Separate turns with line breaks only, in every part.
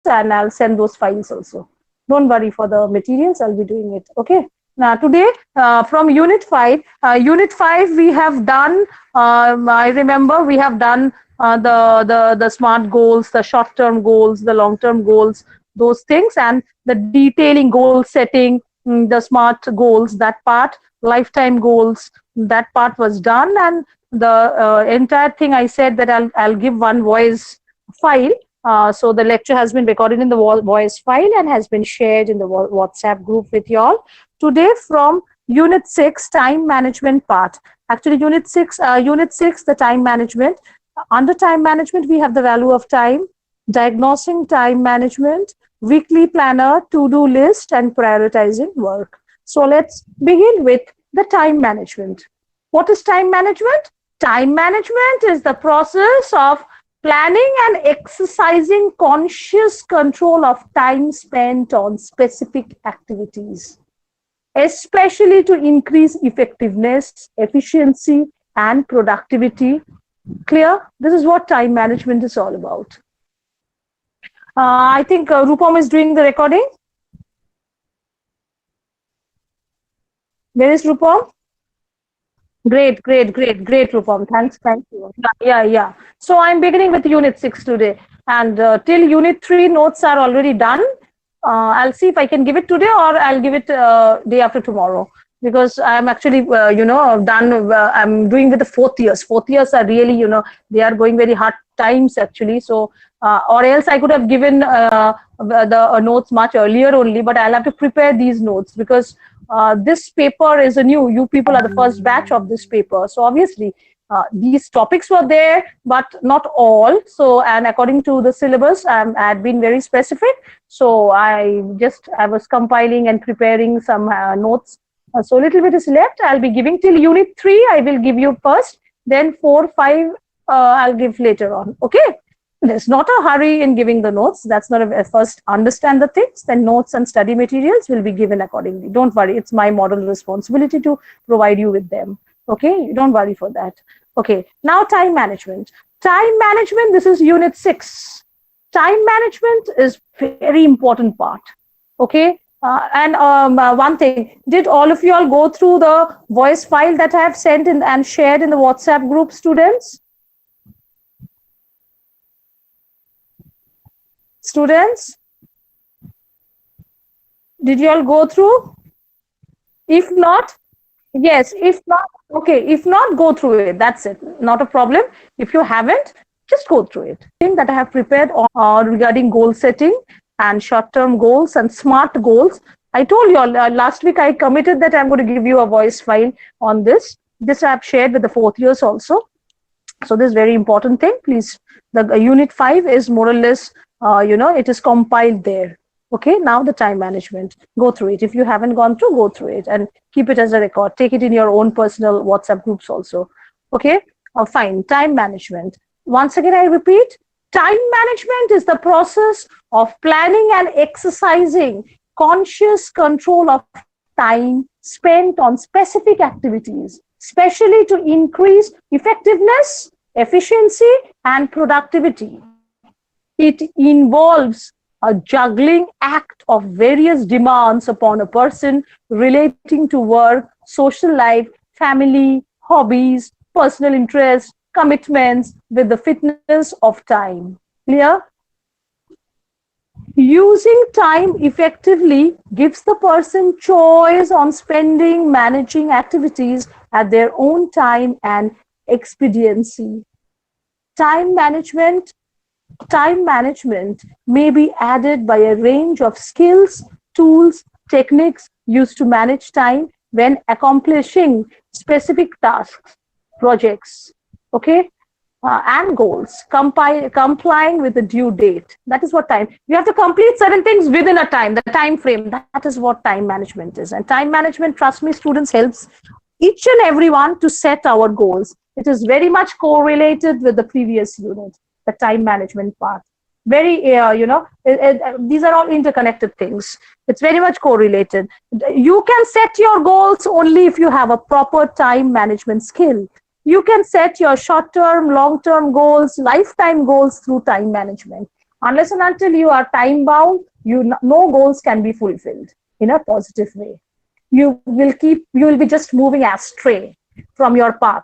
and I'll send those files also. Don't worry for the materials, I'll be doing it. Okay. Now today from Unit 5, we have done, I remember we have done the SMART goals, the short-term goals, the long-term goals, those things, and the detailing, goal setting, the SMART goals, that part, lifetime goals, that part was done, and the entire thing I said that I'll give one voice file. So the lecture has been recorded in the voice file and has been shared in the WhatsApp group with you all. Today from Unit 6, time management part. Actually, Unit 6, the time management. Under time management, we have the value of time, diagnosing time management, weekly planner, to-do list, and prioritizing work. So let's begin with the time management. What is time management? Time management is the process of planning and exercising conscious control of time spent on specific activities, especially to increase effectiveness, efficiency, and productivity. Clear? This is what time management is all about. I think Rupam is doing the recording. Where is Rupam? Great, Rupam. Thanks, thank you. Yeah. So I'm beginning with Unit 6 today, and till Unit 3 notes are already done. I'll see if I can give it today, or I'll give it day after tomorrow, because I'm actually, done. I'm doing with the fourth years. Fourth years are really, they are going very hard times actually. So, or else I could have given the notes much earlier only, but I'll have to prepare these notes because this paper is a new. You people are the first batch of this paper. So obviously, these topics were there, but not all. So, and according to the syllabus, I had been very specific. So I was compiling and preparing some notes. So a little bit is left. I'll be giving till Unit 3. I will give you first. Then 4, 5, I'll give later on. Okay. There's not a hurry in giving the notes. That's not a first understand the things. Then notes and study materials will be given accordingly. Don't worry. It's my model responsibility to provide you with them. Okay. Don't worry for that. Okay. Now time management. Time management. This is Unit 6. Time management is very important part. Okay. And one thing, did all of you all go through the voice file that I have sent in and shared in the WhatsApp group, students? Students, did you all go through? If not, yes. If not, okay. If not, go through it. That's it. Not a problem. If you haven't, just go through it. Thing that I have prepared regarding goal setting and short-term goals and SMART goals. I told you all last week I committed that I'm going to give you a voice file on this. This I have shared with the fourth years also. So this is very important thing. Please, the Unit 5 is more or less, it is compiled there. Okay, now the time management. Go through it. If you haven't gone through, go through it and keep it as a record. Take it in your own personal WhatsApp groups also. Okay, fine. Time management. Once again, I repeat, time management is the process of planning and exercising conscious control of time spent on specific activities, especially to increase effectiveness, efficiency, and productivity. It involves a juggling act of various demands upon a person relating to work, social life, family, hobbies, personal interests, commitments with the fitness of time. Clear? Using time effectively gives the person choice on spending, managing activities at their own time and expediency. Time management may be added by a range of skills, tools, techniques used to manage time when accomplishing specific tasks, projects, okay, and goals, complying with the due date. That is what time. You have to complete certain things within a time, the time frame. That is what time management is. And time management, trust me, students, helps each and everyone to set our goals. It is very much correlated with the previous unit, the time management part. Very, these are all interconnected things. It's very much correlated. You can set your goals only if you have a proper time management skill. You can set your short-term, long-term goals, lifetime goals through time management. Unless and until you are time bound, no goals can be fulfilled in a positive way. You will be just moving astray from your path,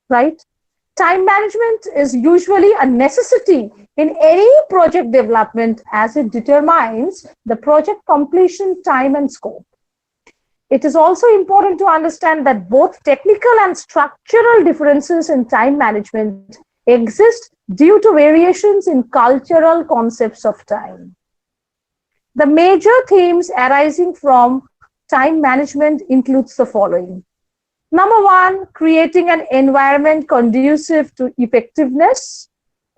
right? Time management is usually a necessity in any project development as it determines the project completion time and scope. It is also important to understand that both technical and structural differences in time management exist due to variations in cultural concepts of time. The major themes arising from time management includes the following. Number one, creating an environment conducive to effectiveness.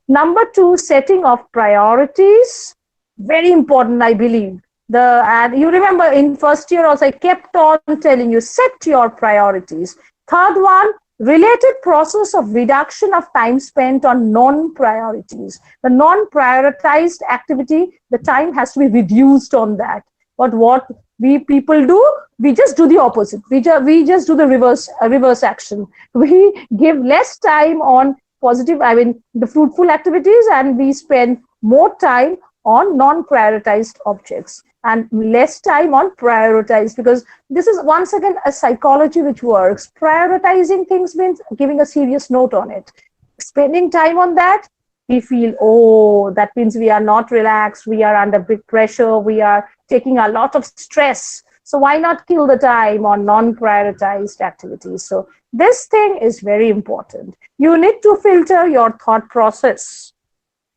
Number two, setting of priorities. Very important, I believe. And you remember in first year also, I kept on telling you, set your priorities. Third one, related process of reduction of time spent on non-priorities. The non-prioritized activity, the time has to be reduced on that. But what we people do, we just do the opposite. We just do the reverse action. We give less time on the fruitful activities, and we spend more time on non-prioritized objects and less time on prioritized, because this is once again a psychology which works. Prioritizing things means giving a serious note on it. Spending time on that, we feel, oh, that means we are not relaxed, we are under big pressure, we are taking a lot of stress. So why not kill the time on non-prioritized activities? So this thing is very important. You need to filter your thought process.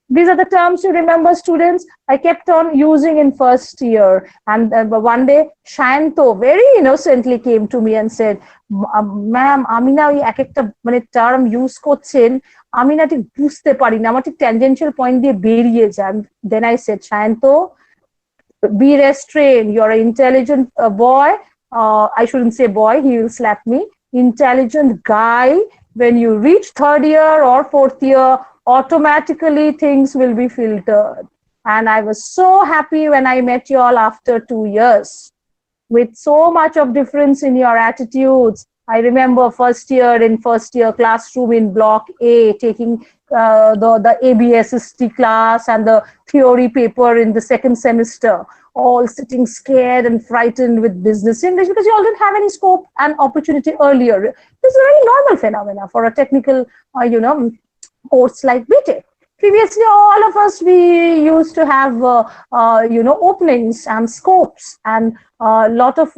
These are the terms you remember, students. I kept on using in first year. And one day, Shanto very innocently came to me and said, ma'am, Amina, ek ekta term use korchen, Amina ঠিক বুঝতে পারি না, আমার ঠিক tangential point দিয়ে বেরিয়ে যায়. Then I said, Shanto, be restrained. You're an intelligent boy. I shouldn't say boy, he will slap me. Intelligent guy. When you reach third year or fourth year, automatically things will be filtered. And I was so happy when I met you all after 2 years with so much of difference in your attitudes. I remember first year classroom in block A, taking the ABSST class and the theory paper in the second semester, all sitting scared and frightened with business English because you all didn't have any scope and opportunity earlier. This is a very normal phenomena for a technical, course like BTech. Previously, all of us, we used to have, openings and scopes and a lot of,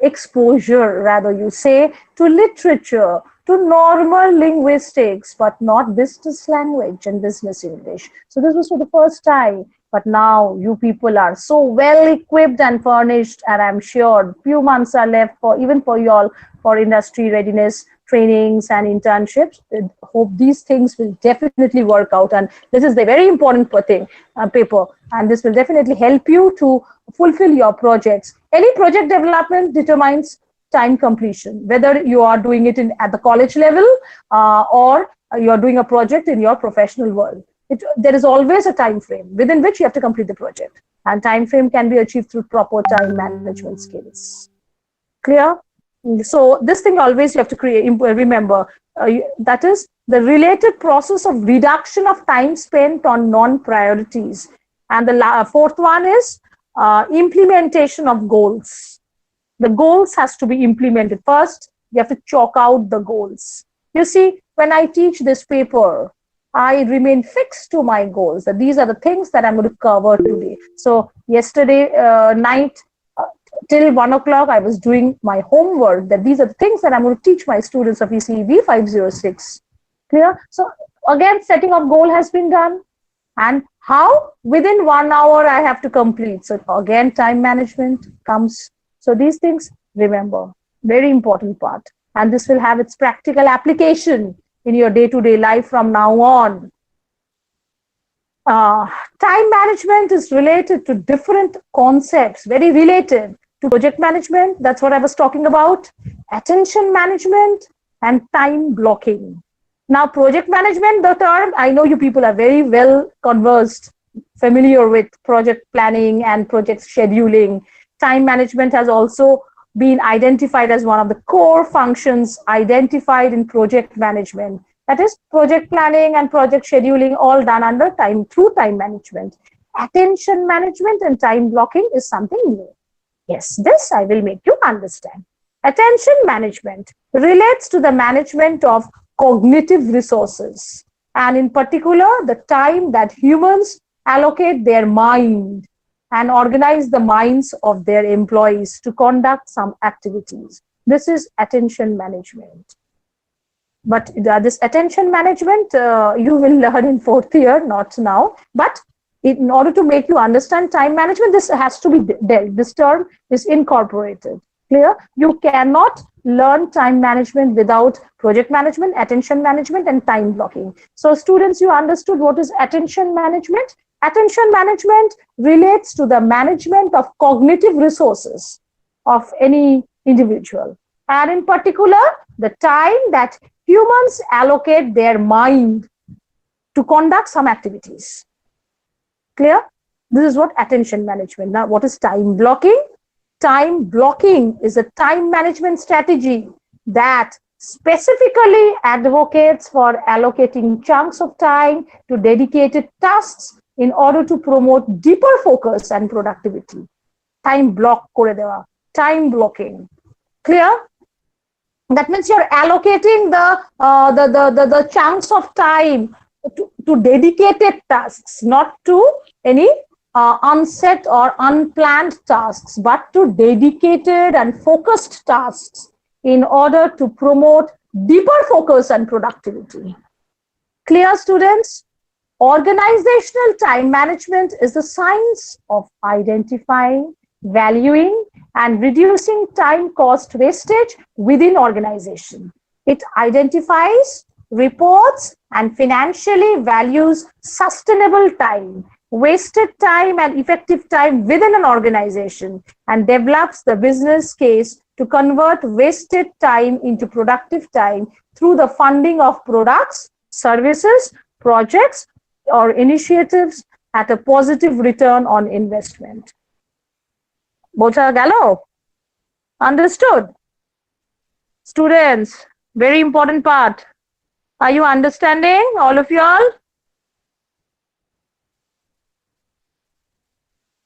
exposure, rather you say, to literature, to normal linguistics, but not business language and business English. So this was for the first time. But now you people are so well equipped and furnished, and I'm sure few months are left even for you all for industry readiness trainings and internships. I hope these things will definitely work out, and this is the very important paper, and this will definitely help you to fulfill your projects. Any project development determines time completion, whether you are doing it at the college level or you are doing a project in your professional world. There is always a time frame within which you have to complete the project, and time frame can be achieved through proper time management skills. Clear? So this thing always you have to remember, that is the related process of reduction of time spent on non-priorities. And the fourth one is implementation of goals. The goals has to be implemented. First, you have to chalk out the goals. You see, when I teach this paper, I remain fixed to my goals. That these are the things that I'm going to cover today. So yesterday night, till 1 o'clock, I was doing my homework, that these are the things that I'm going to teach my students of OE-EC-506. Clear? So again, setting of goal has been done. And how? Within 1 hour, I have to complete. So again, time management comes. So these things, remember, very important part. And this will have its practical application in your day-to-day life from now on. Time management is related to different concepts, very related to project management. That's what I was talking about. Attention management and time blocking. Now, project management, the term, I know you people are very well conversed, familiar with project planning and project scheduling. Time management has also been identified as one of the core functions identified in project management. That is project planning and project scheduling, all done under time through time management. Attention management and time blocking is something new. Yes, this I will make you understand. Attention management relates to the management of cognitive resources, and in particular, the time that humans allocate their mind and organize the minds of their employees to conduct some activities. This is attention management. But this attention management, you will learn in 4th year, not now. But in order to make you understand time management, this has to be dealt. This term is incorporated. Clear? You cannot learn time management without project management, attention management, and time blocking. So students, you understood what is attention management? Attention management relates to the management of cognitive resources of any individual. And in particular, the time that humans allocate their mind to conduct some activities. Clear? This is what attention management. Now, what is time blocking? Time blocking is a time management strategy that specifically advocates for allocating chunks of time to dedicated tasks in order to promote deeper focus and productivity. Time block kore dewa, time blocking. Clear? That means you're allocating the chunks of time to dedicated tasks, not to any unset or unplanned tasks, but to dedicated and focused tasks in order to promote deeper focus and productivity. Clear, students? Organizational time management is the science of identifying, valuing, and reducing time cost wastage within organization. It identifies, reports, and financially values sustainable time, wasted time, and effective time within an organization, and develops the business case to convert wasted time into productive time through the funding of products, services, projects, or initiatives at a positive return on investment. Bocha gelo? Understood? Students, very important part. Are you understanding, all of you all?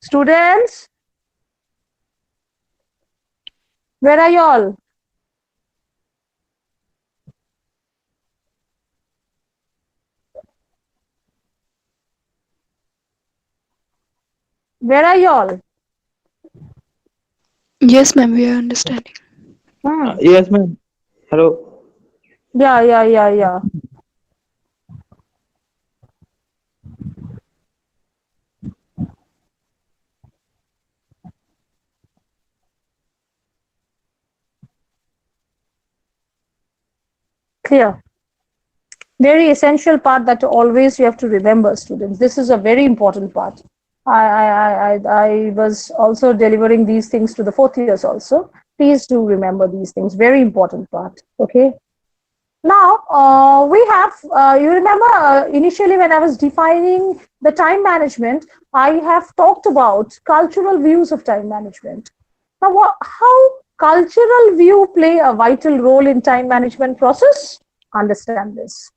Students, where are you all? Where are you all?
Yes, ma'am, we are understanding.
Yes, ma'am. Hello.
Yeah. Clear. Very essential part that always you have to remember, students. This is a very important part. I was also delivering these things to the 4th years also. Please do remember these things. Very important part. Okay. Now, we have, you remember initially when I was defining the time management, I have talked about cultural views of time management. Now, how cultural view play a vital role in time management process? Understand this.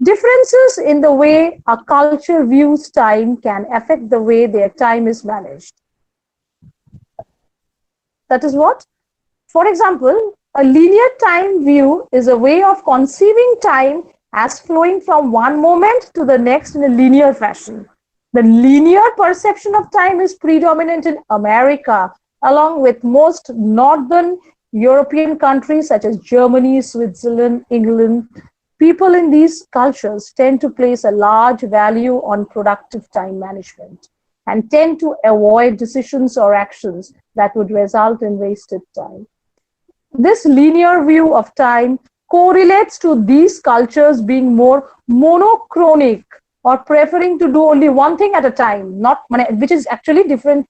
Differences in the way a culture views time can affect the way their time is managed. That is what? For example, a linear time view is a way of conceiving time as flowing from one moment to the next in a linear fashion. The linear perception of time is predominant in America, along with most northern European countries such as Germany, Switzerland, England. People in these cultures tend to place a large value on productive time management and tend to avoid decisions or actions that would result in wasted time. This linear view of time correlates to these cultures being more monochronic or preferring to do only one thing at a time, not which is actually different,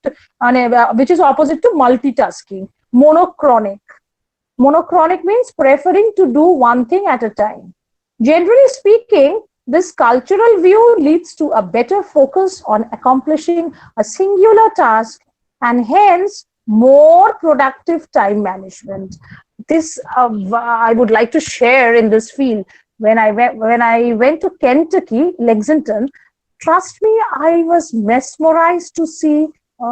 which is opposite to multitasking. Monochronic. Monochronic means preferring to do one thing at a time. Generally speaking, this cultural view leads to a better focus on accomplishing a singular task and hence more productive time management. This I would like to share in this field. When I went to Kentucky, Lexington, trust me, I was mesmerized to see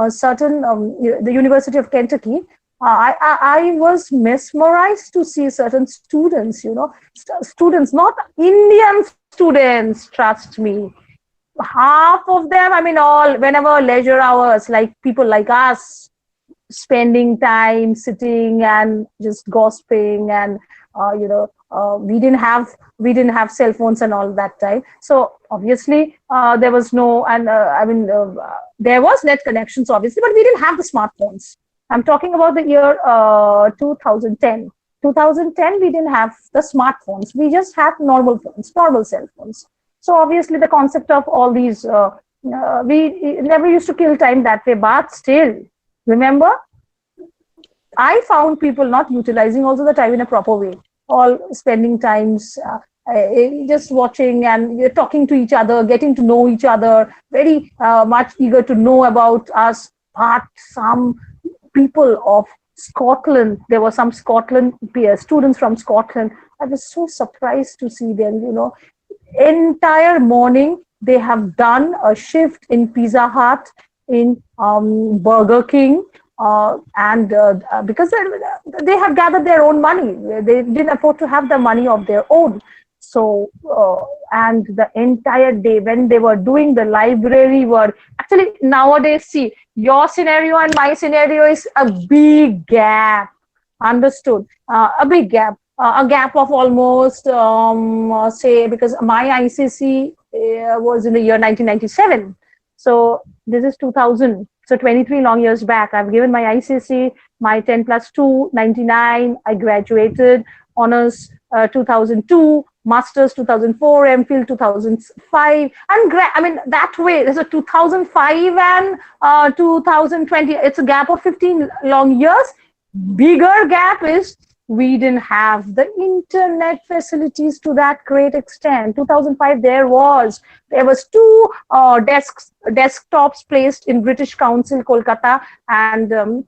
certain the University of Kentucky. I was mesmerized to see certain students, students, not Indian students, trust me. Half of them, I mean, all whenever leisure hours, like people like us, spending time sitting and just gossiping, and we didn't have cell phones and all that time. So obviously there was no, and there was net connections obviously, but we didn't have the smartphones. I'm talking about the year 2010. 2010, we didn't have the smartphones. We just had normal phones, normal cell phones. So obviously the concept of all these, we never used to kill time that way, but still, remember, I found people not utilizing also the time in a proper way, all spending times just watching and talking to each other, getting to know each other, very much eager to know about us. But some people of Scotland, there were some Scotland peers, students from Scotland. I was so surprised to see them, entire morning they have done a shift in Pizza Hut, in Burger King, and because they have gathered their own money, they didn't afford to have the money of their own. So and the entire day when they were doing the library work, actually nowadays, see, your scenario and my scenario is a big gap, understood? A big gap, a gap of almost say, because my ICC was in the year 1997, so this is 2000. So 23 long years back, I've given my ICC, my 10 plus 2, 99. I graduated, honors 2002, masters 2004, MPhil 2005. And I mean, that way, there's a 2005 and 2020. It's a gap of 15 long years. Bigger gap is we didn't have the internet facilities to that great extent. 2005, there was two desktops placed in British Council, Kolkata, and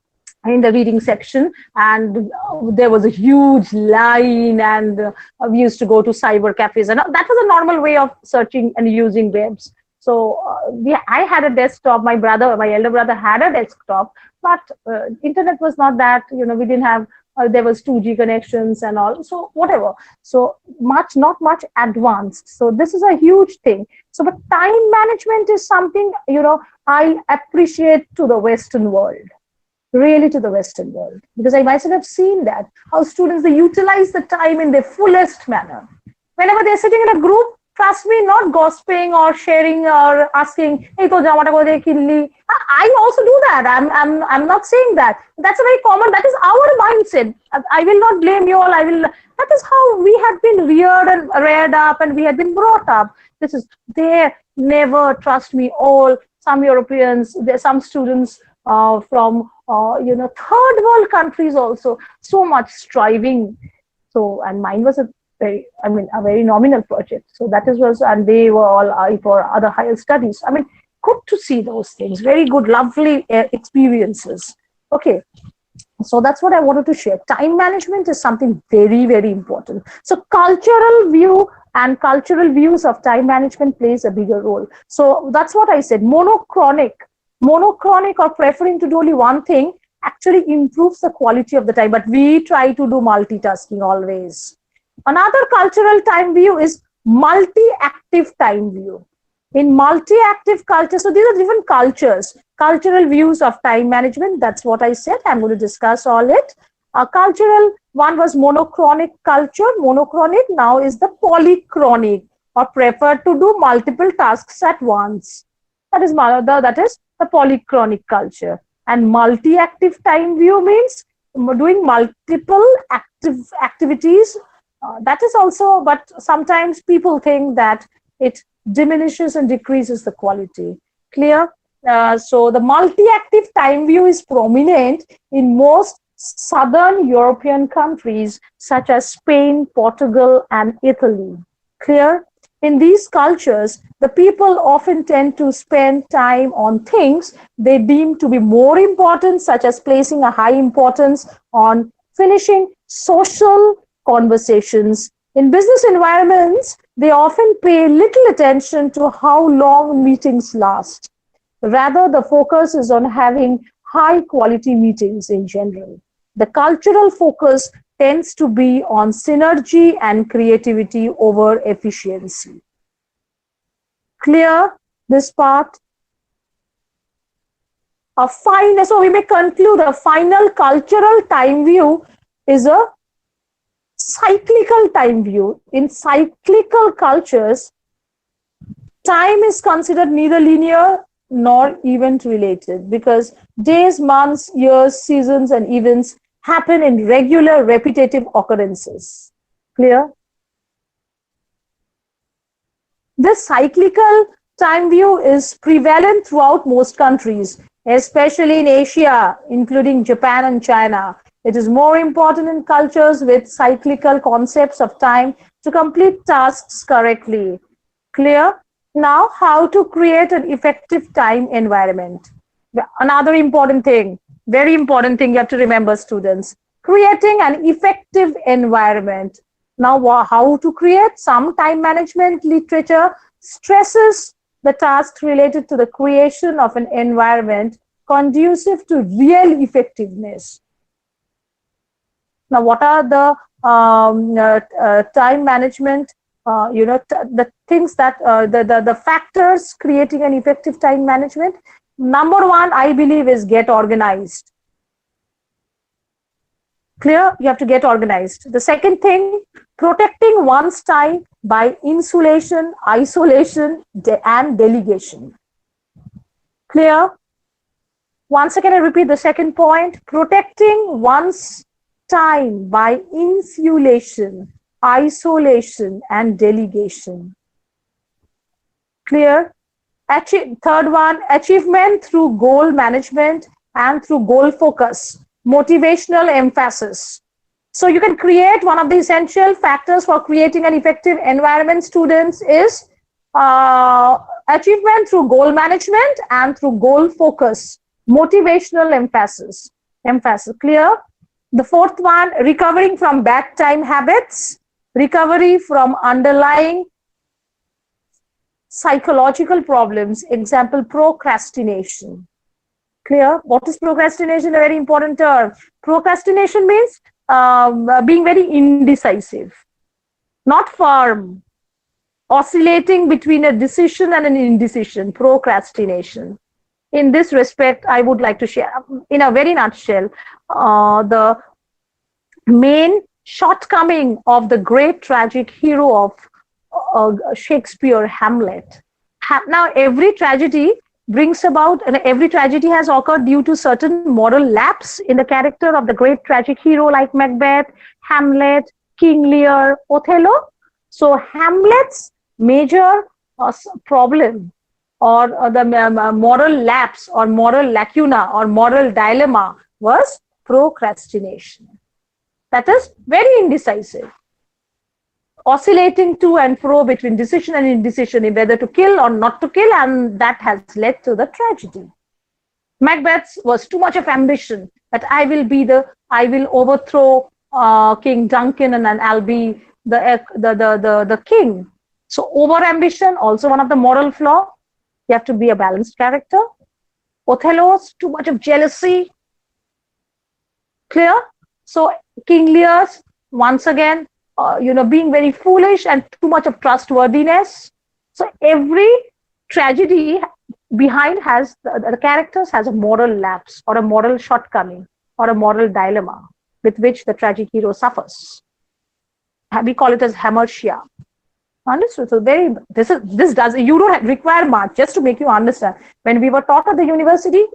in the reading section, and there was a huge line, and we used to go to cyber cafes, and that was a normal way of searching and using webs. So I had a desktop. My elder brother had a desktop, but internet was not that, we didn't have, there was 2G connections and all, so whatever. So not much advanced. So this is a huge thing. So, but time management is something, I appreciate to the Western world, really to the Western world, because I myself have seen that, how students, they utilize the time in their fullest manner. Whenever they're sitting in a group, trust me, not gossiping or sharing or asking, hey, I also do that. I'm not saying that. That's a very common, that is our mindset. I will not blame you all. That is how we have been reared and reared up, and we have been brought up. They never, trust me, all, some Europeans, there some students from, third world countries also, so much striving. So, and mine was a very nominal project. So that is was, and they were all for other higher studies. I mean, good to see those things. Very good, lovely experiences. Okay. So that's what I wanted to share. Time management is something very, very important. So cultural view and cultural views of time management plays a bigger role. So that's what I said. Monochronic or preferring to do only one thing actually improves the quality of the time. But we try to do multitasking always. Another cultural time view is multi-active time view. In multi-active culture, so these are different cultures, cultural views of time management. That's what I said. I'm going to discuss all it. Cultural one was monochronic culture. Monochronic now is the polychronic, or prefer to do multiple tasks at once. That is the polychronic culture. And multi-active time view means doing multiple activities. That is also, but sometimes people think that it diminishes and decreases the quality. Clear? So the multi-active time view is prominent in most southern European countries such as Spain, Portugal, and Italy. Clear? In these cultures, the people often tend to spend time on things they deem to be more important, such as placing a high importance on finishing social conversations, In business environments, they often pay little attention to how long meetings last. Rather, the focus is on having high quality meetings in general. The cultural focus tends to be on synergy and creativity over efficiency. Clear this part? So we may conclude a final cultural time view is a cyclical time view. In cyclical cultures, time is considered neither linear nor event related because days, months, years, seasons, and events happen in regular repetitive occurrences. Clear? This cyclical time view is prevalent throughout most countries, especially in Asia, including Japan and China. It is more important in cultures with cyclical concepts of time to complete tasks correctly. Clear? Now, how to create an effective time environment. Another important thing, very important thing you have to remember, students. Creating an effective environment. Now, how to create? Some time management literature stresses the tasks related to the creation of an environment conducive to real effectiveness. Now, what are the time management, the things that, the factors creating an effective time management? Number one, I believe, is get organized. Clear? You have to get organized. The second thing, protecting one's time by insulation, isolation, and delegation. Clear? Once again, I repeat the second point, protecting one's time by insulation, isolation, and delegation. Clear? Third one, achievement through goal management and through goal focus, motivational emphasis. So you can create one of the essential factors for creating an effective environment, students, is achievement through goal management and through goal focus, motivational emphasis. Clear? The fourth one, recovering from bad time habits, recovery from underlying psychological problems, example, procrastination. Clear? What is procrastination? A very important term. Procrastination means being very indecisive, not firm, oscillating between a decision and an indecision, procrastination. In this respect, I would like to share, in a very nutshell, the main shortcoming of the great tragic hero of Shakespeare, Hamlet. Now, every tragedy brings about, and every tragedy has occurred due to certain moral lapse in the character of the great tragic hero like Macbeth, Hamlet, King Lear, Othello. So Hamlet's major problem or the moral lapse or moral lacuna or moral dilemma was procrastination. That is very indecisive, oscillating to and fro between decision and indecision in whether to kill or not to kill, and that has led to the tragedy. Macbeth was too much of ambition that I will overthrow King Duncan and I'll be the king. So over ambition, also one of the moral flaw. You have to be a balanced character. Othello's too much of jealousy. Clear? So King Lear's, once again, being very foolish and too much of trustworthiness. So every tragedy behind has the characters has a moral lapse or a moral shortcoming or a moral dilemma with which the tragic hero suffers. We call it as hamartia. Understood? So this does, you don't require much just to make you understand. When we were taught at the university,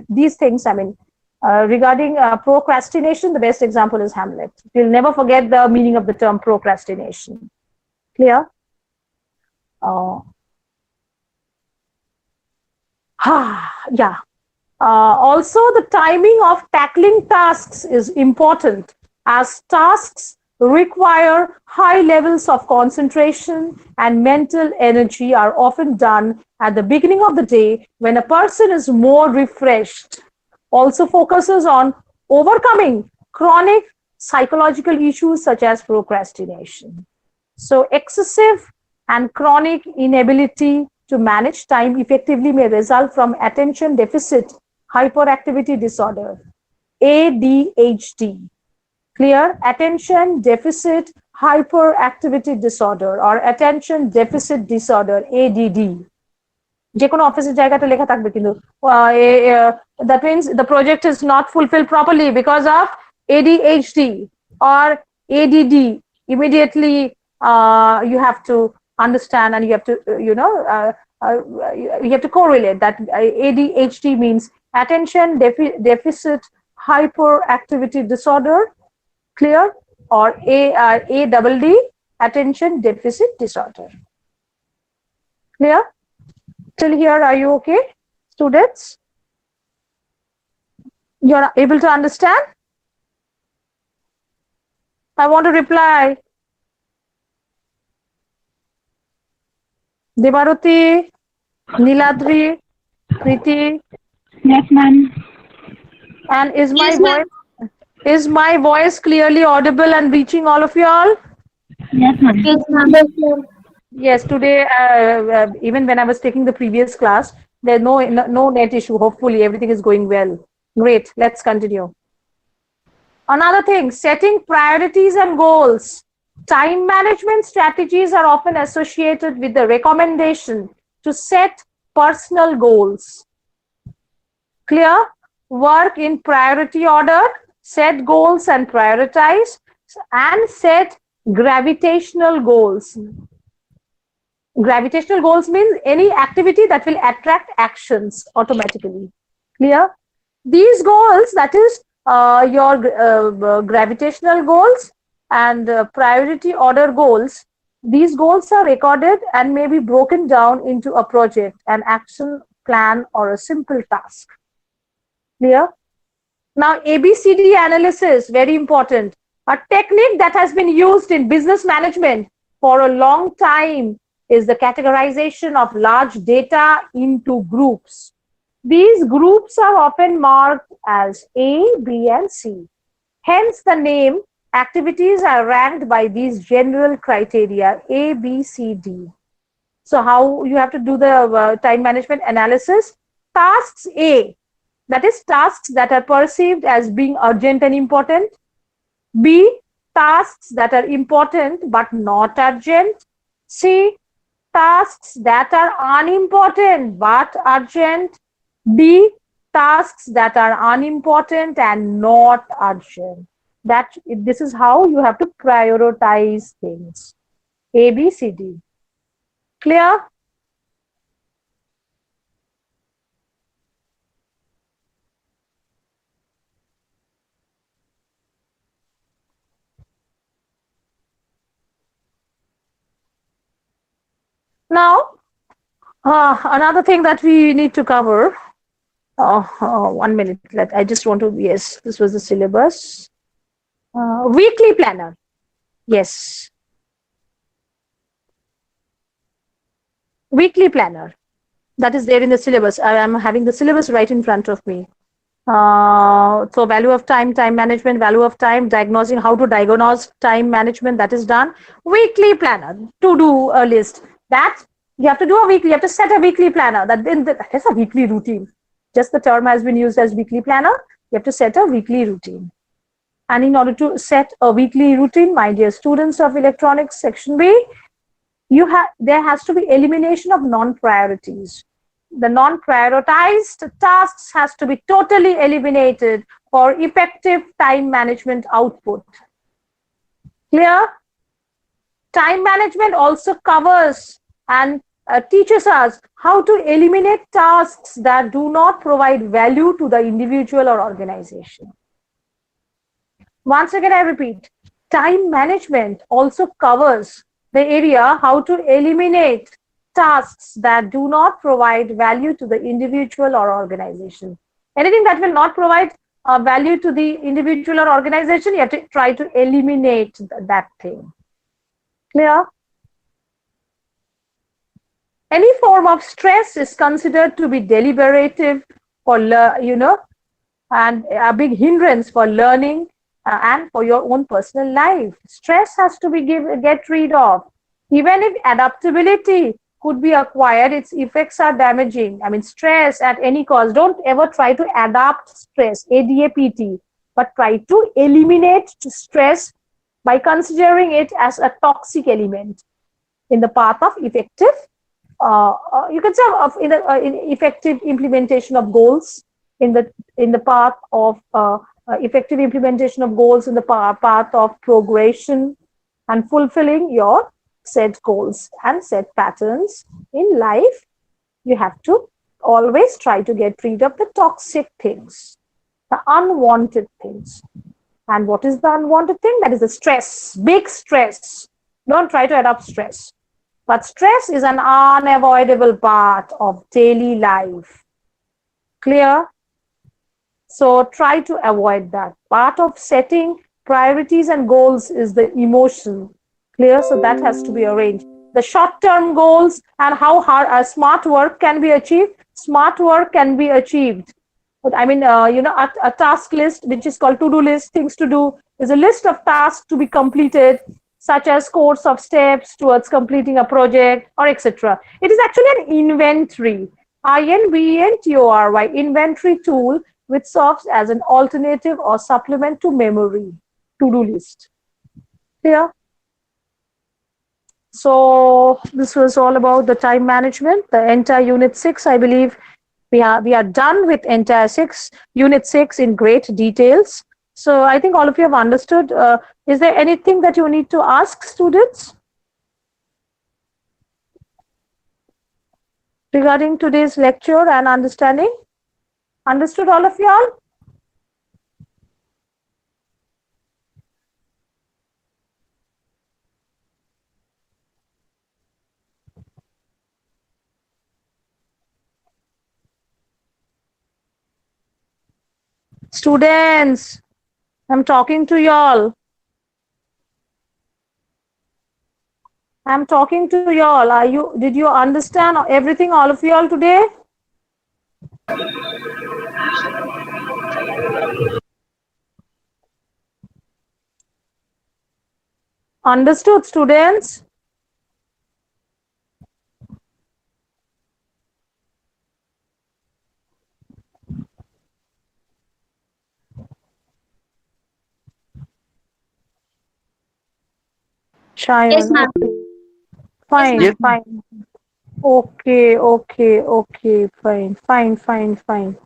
these things, I mean, regarding procrastination, the best example is Hamlet. You'll never forget the meaning of the term procrastination. Clear? Yeah. Also, the timing of tackling tasks is important, as tasks require high levels of concentration and mental energy are often done at the beginning of the day when a person is more refreshed. Also focuses on overcoming chronic psychological issues such as procrastination. So excessive and chronic inability to manage time effectively may result from attention deficit hyperactivity disorder, ADHD. Clear? Attention deficit hyperactivity disorder or attention deficit disorder, ADD. যে কোনো অফিসের জায়গাটা লেখা থাকবে কিন্তু that means the project is not fulfilled properly because of ADHD or ADD. Immediately you have to understand and you have to you have to correlate that ADHD means attention deficit hyperactivity disorder. Clear? Or ADD, attention deficit disorder. Clear? Till here, are you okay, students? You're able to understand? I want to reply. Debarati, Niladri, Kriti.
Yes, ma'am.
And is my voice clearly audible and reaching all of you all?
Yes, ma'am.
Yes, ma'am.
Yes, today, even when I was taking the previous class, there's no net issue. Hopefully, everything is going well. Great. Let's continue. Another thing, setting priorities and goals. Time management strategies are often associated with the recommendation to set personal goals. Clear? Work in priority order, set goals and prioritize, and set gravitational goals. Gravitational goals means any activity that will attract actions automatically. Clear? These goals, that is your gravitational goals and priority order goals, these goals are recorded and may be broken down into a project, an action plan, or a simple task. Clear? Now, ABCD analysis, very important. A technique that has been used in business management for a long time is the categorization of large data into groups. These groups are often marked as A, B, and C. Hence, the name activities are ranked by these general criteria A, B, C, D. So, how you have to do the time management analysis? Tasks A, that is tasks that are perceived as being urgent and important. B, tasks that are important but not urgent. C, tasks that are unimportant but urgent. D, tasks that are unimportant and not urgent. This is how you have to prioritize things. A, B, C, D. Clear? Now, another thing that we need to cover. 1 minute. I just want to, yes, this was the syllabus. Weekly planner. Yes. Weekly planner. That is there in the syllabus. I am having the syllabus right in front of me. So value of time, time management, value of time, diagnosing, how to diagnose time management, that is done. Weekly planner, to do a list. That you have to do a weekly, you have to set a weekly planner. That is a weekly routine. Just the term has been used as weekly planner. You have to set a weekly routine. And in order to set a weekly routine, my dear students of electronics, section B, there has to be elimination of non-priorities. The non-prioritized tasks has to be totally eliminated for effective time management output. Clear? Time management also covers and teaches us how to eliminate tasks that do not provide value to the individual or organization. Once again, I repeat, time management also covers the area how to eliminate tasks that do not provide value to the individual or organization. Anything that will not provide value to the individual or organization, you have to try to eliminate that thing. Clear? Any form of stress is considered to be deliberative or, and a big hindrance for learning and for your own personal life. Stress has to be get rid of. Even if adaptability could be acquired, its effects are damaging. I mean, stress at any cost. Don't ever try to adapt stress, ADAPT, but try to eliminate stress by considering it as a toxic element in the path of effective, you can say, in effective implementation of goals, in the path of effective implementation of goals, in the path of progression and fulfilling your set goals and set patterns in life. You have to always try to get rid of the toxic things, the unwanted things. And what is the unwanted thing? That is the stress, big stress. Don't try to adopt stress. But stress is an unavoidable part of daily life. Clear? So try to avoid that. Part of setting priorities and goals is the emotion. Clear? So that has to be arranged. The short-term goals and how hard smart work can be achieved. Smart work can be achieved. I mean, a task list, which is called to-do list, things to do, is a list of tasks to be completed, such as course of steps towards completing a project, or etc. It is actually an inventory, INVENTORY, inventory tool, which serves as an alternative or supplement to memory, to-do list. Clear? So this was all about the time management, the entire Unit 6, I believe. We are done with entire Unit 6 in great details. So I think all of you have understood. Is there anything that you need to ask, students, regarding today's lecture and understanding? Understood, all of you all? Students, I'm talking to y'all. I'm talking to y'all. Did you understand everything, all of y'all, today? Understood, students? Shayan,
Yes, ma'am.
okay. Fine,
Yes,
fine. Okay, fine.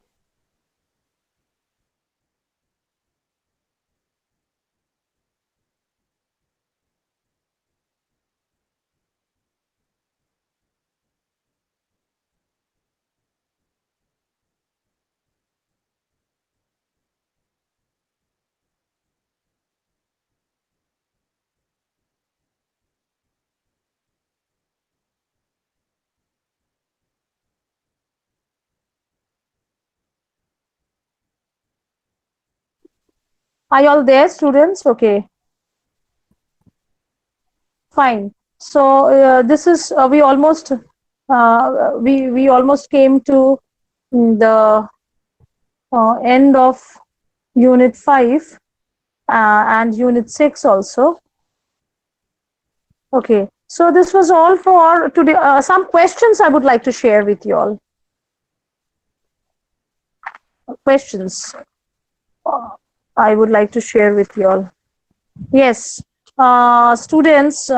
Are you all there, students? Okay. Fine. So this is we almost came to the end of Unit 5 and Unit 6 also. Okay. So this was all for today. Some questions I would like to share with you all. Questions I would like to share with you all. Yes, students.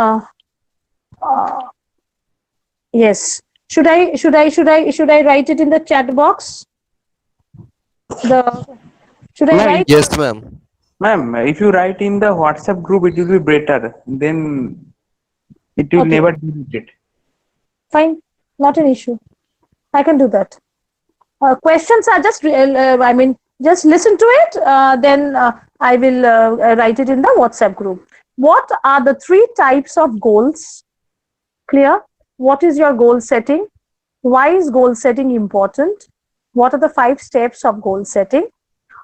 Yes. Should I write it in the chat box? Should I write?
Yes, ma'am.
ma'am, if you write in the WhatsApp group, it will be better. Then it will
Okay.
never delete it.
Fine, not an issue. I can do that. Questions are just, I mean, just listen to it. Then I will write it in the WhatsApp group. What are the 3 types of goals? Clear? What is your goal setting? Why is goal setting important? What are the 5 steps of goal setting?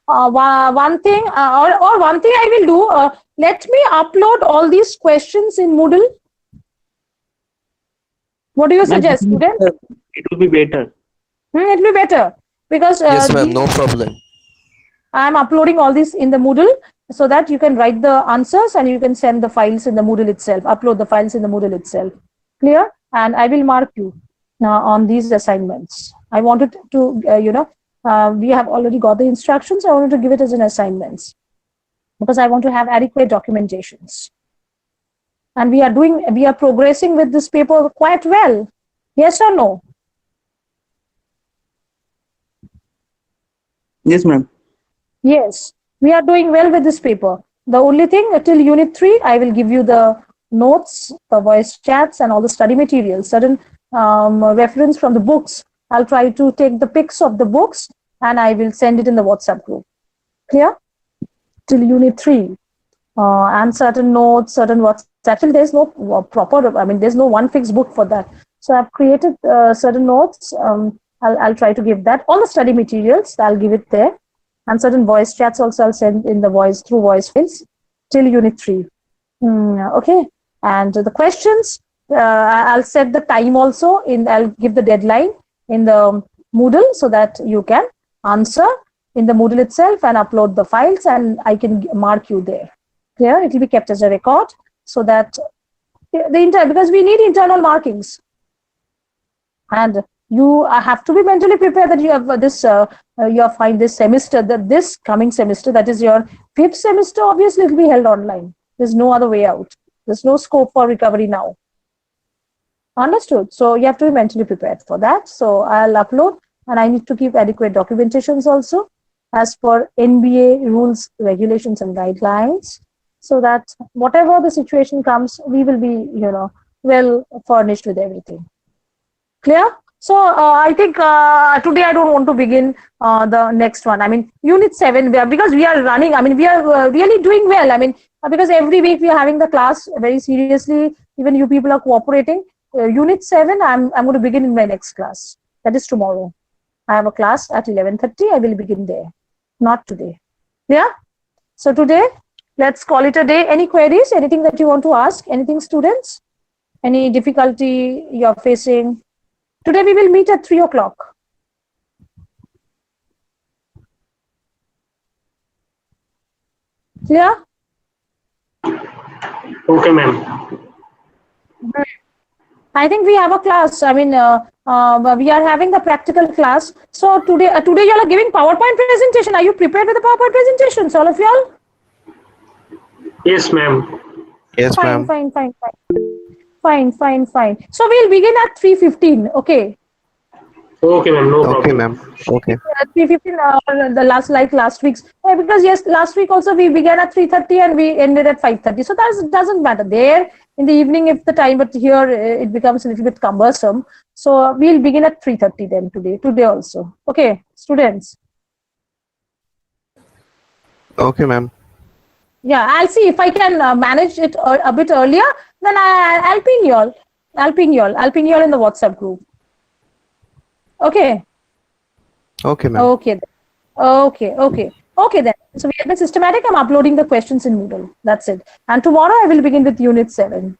One thing, or one thing I will do, let me upload all these questions in Moodle. What do you suggest, students?
It will be better.
It will be better because
Yes, ma'am. No problem.
I am uploading all this in the Moodle. so that you can write the answers and you can send the files in the Moodle itself, upload the files in the Moodle itself. Clear? And I will mark you on these assignments. I wanted to, we have already got the instructions. I wanted to give it as an assignments because I want to have adequate documentations. And we are progressing with this paper quite well. Yes or no?
Yes, ma'am.
Yes, we are doing well with this paper. The only thing, till unit 3, I will give you the notes, the voice chats, and all the study materials, certain reference from the books. I'll try to take the pics of the books and I will send it in the WhatsApp group. Clear? Till unit 3. And certain notes, certain WhatsApp. Actually, there's no proper, there's no one fixed book for that. So I've created certain notes. I'll try to give that. All the study materials, I'll give it there. And certain voice chats also I'll send in the through voice files till unit 3. Okay. And the questions, I'll set the time also. I'll give the deadline in the Moodle so that you can answer in the Moodle itself and upload the files, and I can mark you there. Clear? It will be kept as a record so that because we need internal markings. And you have to be mentally prepared that you have this, you are fine this semester, this coming semester, that is your 5th semester, obviously it will be held online. There's no other way out. There's no scope for recovery now. Understood? So you have to be mentally prepared for that. So I'll upload, and I need to keep adequate documentations also as per NBA rules, regulations, and guidelines, so that whatever the situation comes, we will be, well furnished with everything. Clear? So I think today I don't want to begin the next one. Unit 7, because we are running, we are really doing well. Because every week we are having the class very seriously. Even you people are cooperating. Unit 7, I'm going to begin in my next class. That is tomorrow. I have a class at 11:30. I will begin there. Not today. Yeah? So today, let's call it a day. Any queries? Anything that you want to ask? Anything, students? Any difficulty you're facing? Today we will meet at 3 o'clock. Clear?
Okay, ma'am.
I think we have a class. We are having the practical class. So today you all are giving PowerPoint presentation. Are you prepared with the PowerPoint presentations, all of you all?
Yes, ma'am.
Yes, ma'am.
Fine. So we'll begin at 3:15. Okay.
Okay, ma'am. No problem.
Okay, ma'am. Okay.
3:15. The last week's. Because yes, last week also we began at 3:30 and we ended at 5:30. So that doesn't matter. There in the evening, if the time, but here it becomes a little bit cumbersome. So we'll begin at 3:30 then today also. Okay, students.
Okay, ma'am.
Yeah, I'll see if I can manage it a bit earlier. Then I'll ping you all. I'll ping you all in the WhatsApp group. Okay.
Okay, ma'am.
Okay. Okay then. So we have been systematic. I'm uploading the questions in Moodle. That's it. And tomorrow I will begin with unit 7.